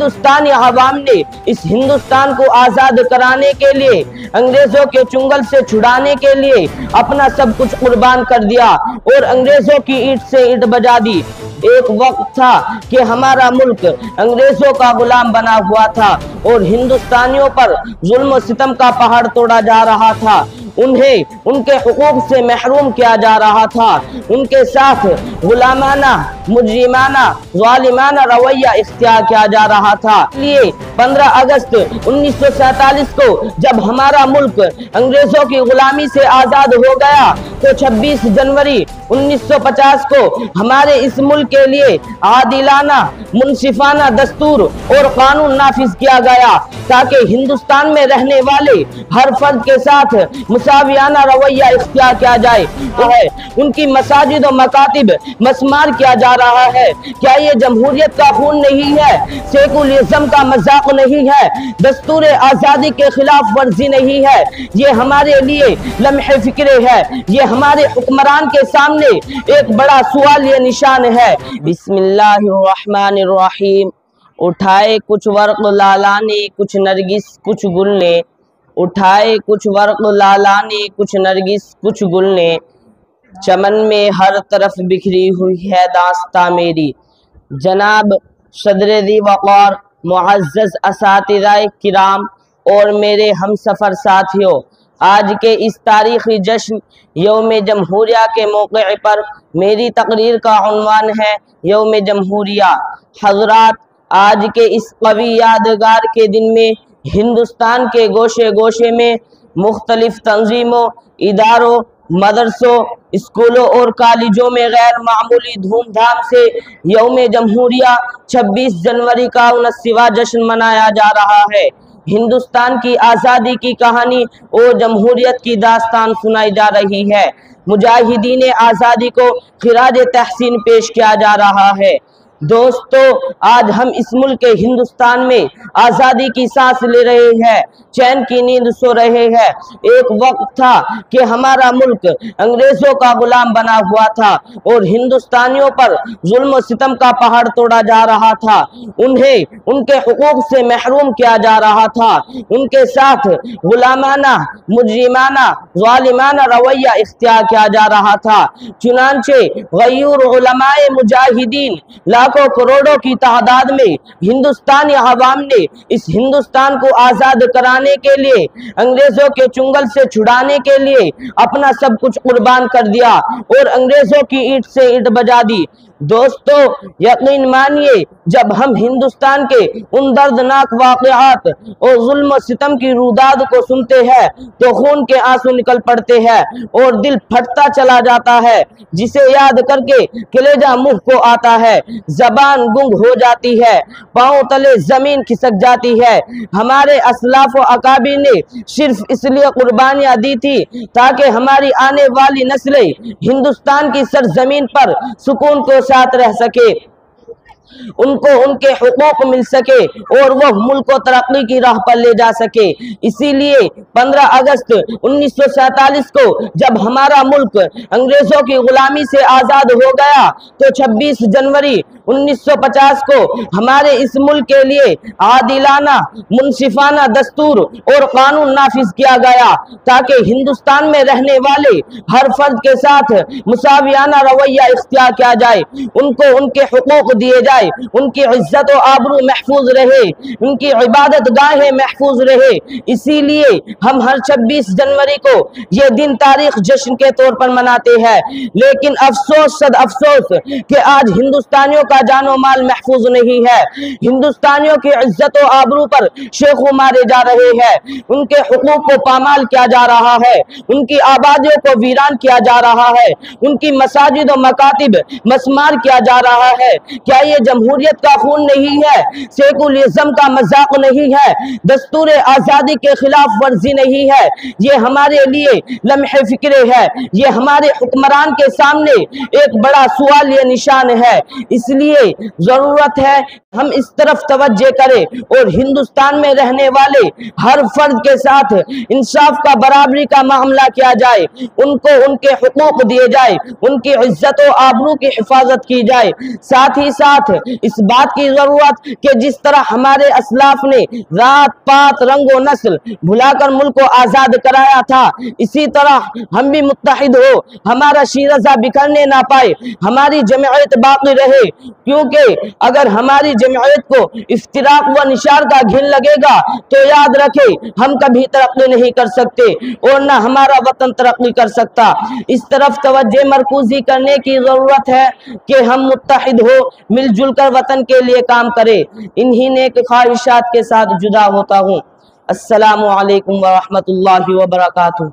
ہندوستانی عوام نے اس ہندوستان کو آزاد کرانے کے لیے، انگریزوں کے چنگل سے چھڑانے کے لیے اپنا سب کچھ قربان کر دیا اور انگریزوں کی اینٹ سے اینٹ بجا دی۔ ایک وقت تھا کہ ہمارا ملک انگریزوں کا غلام بنا ہوا تھا اور ہندوستانیوں پر ظلم و ستم کا پہاڑ توڑا جا رہا تھا، انہیں ان کے حقوق سے محروم کیا جا رہا تھا، ان کے ساتھ غلامانہ، مجرمانہ، ظالمانہ رویہ اختیار کیا جا رہا تھا۔ اس لیے 15 اگست 1947 کو جب ہمارا ملک انگریزوں کی غلامی سے آزاد ہو گیا تو 26 جنوری 1950 کو ہمارے اس ملک کے لیے عادلانہ، منصفانہ دستور اور قانون نافذ کیا گیا تاکہ ہندوستان میں رہنے والے ہر فرد کے ساتھ مساویانہ رویہ اختیار کیا جائے۔ ان کی مساجد و مکاتب مسمار کیا جا رہا ہے۔ کیا یہ جمہوریت کا خون نہیں ہے؟ سیکولرزم کا مذاق نہیں ہے؟ دستور آزادی کے خلاف ورزی نہیں ہے؟ یہ ہمارے لیے لمحہ فکر ہے، یہ ہمارے حکمران کے سامنے ایک بڑا سوال یہ نشان ہے۔ بسم اللہ الرحمن الرحیم۔ اٹھائے کچھ ورق لالانے کچھ نرگس کچھ گل نے، اٹھائے کچھ ورق لالانے کچھ نرگس کچھ گل نے، چمن میں ہر طرف بکھری ہوئی ہے داستاں میری۔ جناب صدر ذی وقار، معزز اساتذہ کرام اور میرے ہم سفر ساتھیوں، آج کے اس تاریخی جشن یوم جمہوریہ کے موقع پر میری تقریر کا عنوان ہے یوم جمہوریہ۔ حضرات، آج کے اس قوی یادگار کے دن میں ہندوستان کے گوشے گوشے میں مختلف تنظیموں، اداروں، مدرسوں، اسکولوں اور کالجوں میں غیر معمولی دھوم دھام سے یوم جمہوریہ 26 جنوری کا 79واں جشن منایا جا رہا ہے۔ ہندوستان کی آزادی کی کہانی اور جمہوریت کی داستان سنائی جا رہی ہے، مجاہدین آزادی کو خراج تحسین پیش کیا جا رہا ہے۔ دوستو، آج ہم اس ملک ہندوستان میں آزادی کی سانس لے رہے ہیں، چین کی نیند سو رہے ہیں۔ ایک وقت تھا کہ ہمارا ملک انگریزوں کا غلام بنا ہوا تھا اور ہندوستانیوں پر ظلم و ستم کا پہاڑ توڑا جا رہا تھا، انہیں ان کے حقوق سے محروم کیا جا رہا تھا، ان کے ساتھ غلامانہ، مجرمانہ، ظالمانہ رویہ اختیار کیا جا رہا تھا۔ چنانچہ غیور علماء مجاہدین لاکھوں کروڑوں کی تعداد میں ہندوستانی عوام نے اس ہندوستان کو آزاد کرانے کے لیے، انگریزوں کے چنگل سے چھڑانے کے لیے اپنا سب کچھ قربان کر دیا اور انگریزوں کی اینٹ سے اینٹ بجا دی۔ دوستو، یقین مانیے، جب ہم ہندوستان کے ان دردناک واقعات اور ظلم و ستم کی روداد کو سنتے ہیں تو خون کے آنسو نکل پڑتے ہیں اور دل پھٹتا چلا جاتا ہے، جسے یاد کر کے کلیجہ منہ کو آتا ہے، زبان گنگ ہو جاتی ہے، پاؤں تلے زمین کھسک جاتی ہے۔ ہمارے اسلاف و اکابر نے صرف اس لیے قربانیاں دی تھی تاکہ ہماری آنے والی نسلیں ہندوستان کی سرزمین پر سکون کے ساتھ رہ سکے، ان کو ان کے حقوق مل سکے اور وہ ملک کو ترقی کی راہ پر لے جا سکے۔ اسی لیے 15 اگست 1947 کو جب ہمارا ملک انگریزوں کی غلامی سے آزاد ہو گیا تو 26 جنوری 1950 کو ہمارے اس ملک کے لیے عادلانہ، منصفانہ دستور اور قانون نافذ کیا گیا تاکہ ہندوستان میں رہنے والے ہر فرد کے ساتھ مساویانہ رویہ اختیار کیا جائے، ان کو ان کے حقوق دیے جائے، ان کی عزت و آبرو محفوظ رہے، ان کی عبادت گاہیں محفوظ رہے۔ اسی لیے ہم ہر 26 جنوری کو یہ دن تاریخ جشن کے طور پر مناتے ہیں، لیکن افسوس صد افسوس کہ آج ہندوستانیوں کا جان و مال محفوظ نہیں ہے، ہندوستانیوں کی عزت و آبرو پر شیخو مارے جا رہے ہیں، ان کے حقوق کو پامال کیا جا رہا ہے، ان کی آبادیوں کو ویران کیا جا رہا ہے، ان کی مساجد و مکاتب مسمار کیا جا رہا ہے۔ کیا یہ جمہوریت کا خون نہیں ہے؟ سیکولرزم کا مذاق نہیں ہے؟ دستور آزادی کے خلاف ورزی نہیں ہے؟ یہ ہمارے لیے لمحہ فکر ہے، یہ ہمارے حکمران کے سامنے ایک بڑا سوال یہ نشان ہے۔ اس لیے ضرورت ہے ہم اس طرف توجہ کریں اور ہندوستان میں رہنے والے ہر فرد کے ساتھ انصاف کا، برابری کا معاملہ کیا جائے، ان کو ان کے حقوق دیے جائے، ان کی عزت و آبرو کی حفاظت کی جائے، ساتھ ہی ساتھ اس بات کی ضرورت کہ جس طرح ہمارے اسلاف نے ذات پات رنگ و نسل بھلا کر ملک کو آزاد کرایا تھا، اسی طرح ہم بھی متحد ہو، ہمارا شیرازہ بکھرنے نہ پائے، ہماری جمعیت باقی رہے، کیونکہ اگر ہماری جمعیت کو افتراق و نشار کا گھن لگے گا تو یاد رکھے ہم کبھی ترقی نہیں کر سکتے اور نہ ہمارا وطن ترقی کر سکتا۔ اس طرف توجہ مرکوزی کرنے کی ضرورت ہے کہ ہم متحد ہو، مل جل کر وطن کے لیے کام کرے۔ انہی نیک خواہشات کے ساتھ جدا ہوتا ہوں۔ السلام علیکم ورحمۃ اللہ وبرکاتہ۔